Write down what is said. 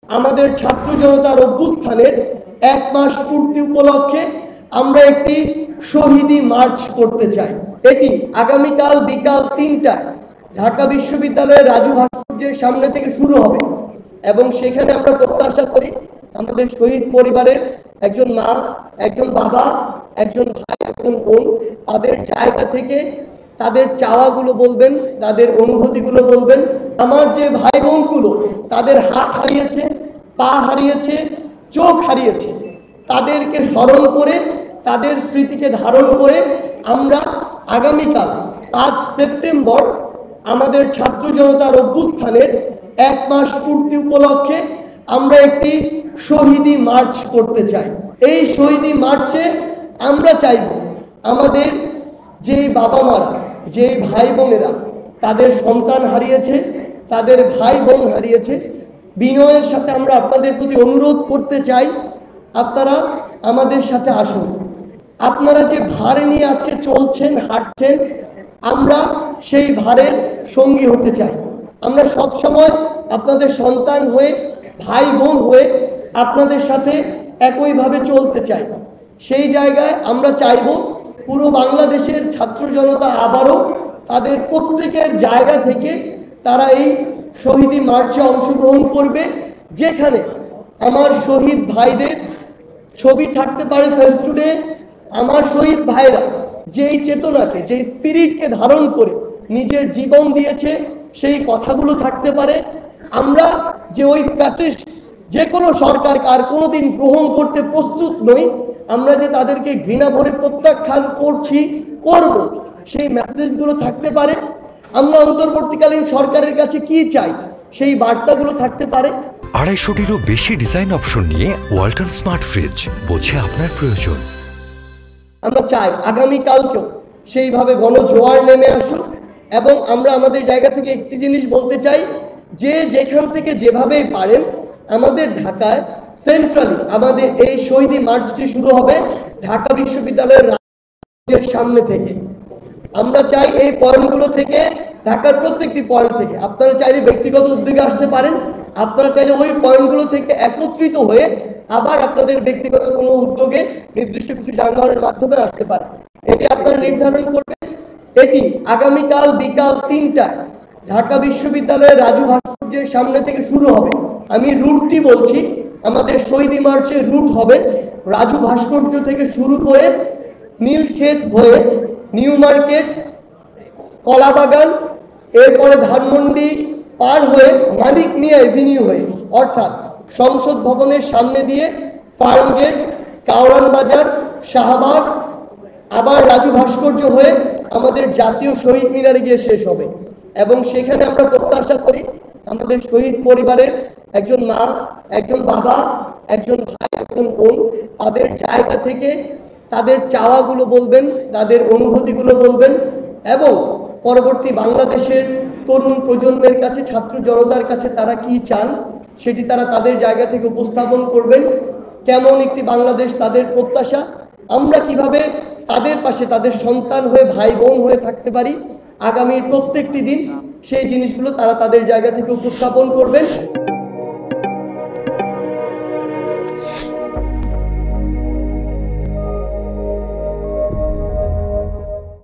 আমাদের ছাত্র জনতার অভ্যুত্থানের 1 মাস পূর্তি উপলক্ষে আমরা একটি শহীদি মার্চ করতে চাই। এটি আগামীকাল বিকাল 3টায় ঢাকা বিশ্ববিদ্যালয়ের রাজু ভাস্কর্যের সামনে থেকে শুরু হবে এবং সেখানে আমরা প্রত্যাশা করি আমাদের শহীদ পরিবারের একজন মা, একজন বাবা, একজন ভাই, একজন বোন তাদের জায়গা থেকে তাদের চাওয়াগুলো বলবেন, তাদের অনুভূতিগুলো বলবেন। আমার যে ভাই বোনগুলো তাদের হাত হারিয়েছে, পা হারিয়েছে, চোখ হারিয়েছে, তাদেরকে স্মরণ করে তাদের স্মৃতিকে ধারণ করে আমরা আগামীকাল 5 সেপ্টেম্বর আমাদের ছাত্র জনতার অভ্যুত্থানের 1 মাস পূর্তি উপলক্ষে আমরা একটি শহীদি মার্চ করতে চাই। এই শহীদি মার্চে আমরা চাইব আমাদের যে বাবা মারা, যে ভাই বোনেরা তাদের সন্তান হারিয়েছে, তাদের ভাই বোন হারিয়েছে, বিনয়ের সাথে আমরা আপনাদের প্রতি অনুরোধ করতে চাই আপনারা আমাদের সাথে আসুন। আপনারা যে ভার নিয়ে আজকে চলছেন, হাঁটছেন, আমরা সেই ভারের সঙ্গী হতে চাই। আমরা সব সময় আপনাদের সন্তান হয়ে, ভাই বোন হয়ে আপনাদের সাথে একইভাবে চলতে চাই। সেই জায়গায় আমরা চাইব পুরো বাংলাদেশের ছাত্র জনতা আবারও তাদের প্রত্যেকের জায়গা থেকে তারা এই শহীদি মার্চে অংশগ্রহণ করবে, যেখানে আমার শহীদ ভাইদের ছবি থাকতে পারে ফেসবুকে। আমার শহীদ ভাইরা যেই চেতনাকে, যেই স্পিরিটকে ধারণ করে নিজের জীবন দিয়েছে সেই কথাগুলো থাকতে পারে। আমরা যে ওই ফ্যাসিস্ট যে কোনো সরকারকে আর কোনোদিন গ্রহণ করতে প্রস্তুত নই, আমরা যে তাদেরকে ঘৃণা ভরে প্রত্যাখ্যান করছি, করব, সেই মেসেজগুলো থাকতে পারে। আমরা অন্তর্বর্তীকালীন সরকারের কাছে কি চাই সেই বার্তাগুলো থাকতে পারে। 250-টিরও বেশি ডিজাইন অপশন নিয়ে ওয়ালটন স্মার্ট ফ্রিজ, বোঝে আপনার প্রয়োজন। আমরা চাই আগামীকালকেও সেইভাবে গণজোয়ার নেমে আসুক এবং আমরা আমাদের জায়গা থেকে একটি জিনিস বলতে চাই যে যেখান থেকে যেভাবেই পারেন আমাদের ঢাকায় সেন্ট্রালি আমাদের এই শহীদি মার্চটি শুরু হবে ঢাকা বিশ্ববিদ্যালয়ের সামনে থেকে। আমরা চাই এই পয়েন্টগুলো থেকে, ঢাকার প্রত্যেকটি পয়েন্ট থেকে আপনারা চাইলে ব্যক্তিগত উদ্যোগে আসতে পারেন, আপনারা চাইলে ওই পয়েন্টগুলো থেকে একত্রিত হয়ে আবার আপনাদের ব্যক্তিগত কোনো উদ্যোগে নির্দিষ্ট কিছু যানবাহনের মাধ্যমে আসতে পারেন। এটি আপনারা নির্ধারণ করবেন। এটি আগামীকাল বিকাল 3টায় ঢাকা বিশ্ববিদ্যালয়ের রাজু ভাস্কর্যের সামনে থেকে শুরু হবে। আমি রুটটি বলছি, আমাদের শহীদি মার্চের রুট হবে রাজু ভাস্কর্য থেকে শুরু করে নীলক্ষেত হয়ে নিউ মার্কেট, কলাবাগান, এরপরে ধানমন্ডি পার হয়ে মানিক মিয়া এভিনিউ হয়ে অর্থাৎ সংসদ ভবনের সামনে দিয়ে ফার্মগেট, কাওরান বাজার, শাহবাগ, আবার রাজু ভাস্কর্য হয়ে আমাদের জাতীয় শহীদ মিনারে গিয়ে শেষ হবে এবং সেখানে আমরা প্রত্যাশা করি আমাদের শহীদ পরিবারের একজন মা, একজন বাবা, একজন ভাই, একজন বোন তাদের জায়গা থেকে তাদের চাওয়াগুলো বলবেন, তাদের অনুভূতিগুলো বলবেন এবং পরবর্তী বাংলাদেশের তরুণ প্রজন্মের কাছে, ছাত্র জনতার কাছে তারা কি চান সেটি তারা তাদের জায়গা থেকে উপস্থাপন করবেন। কেমন একটি বাংলাদেশ তাদের প্রত্যাশা, আমরা কিভাবে তাদের পাশে তাদের সন্তান হয়ে, ভাই বোন হয়ে থাকতে পারি আগামীর প্রত্যেকটি দিন, সেই জিনিসগুলো তারা তাদের জায়গা থেকে উপস্থাপন করবেন।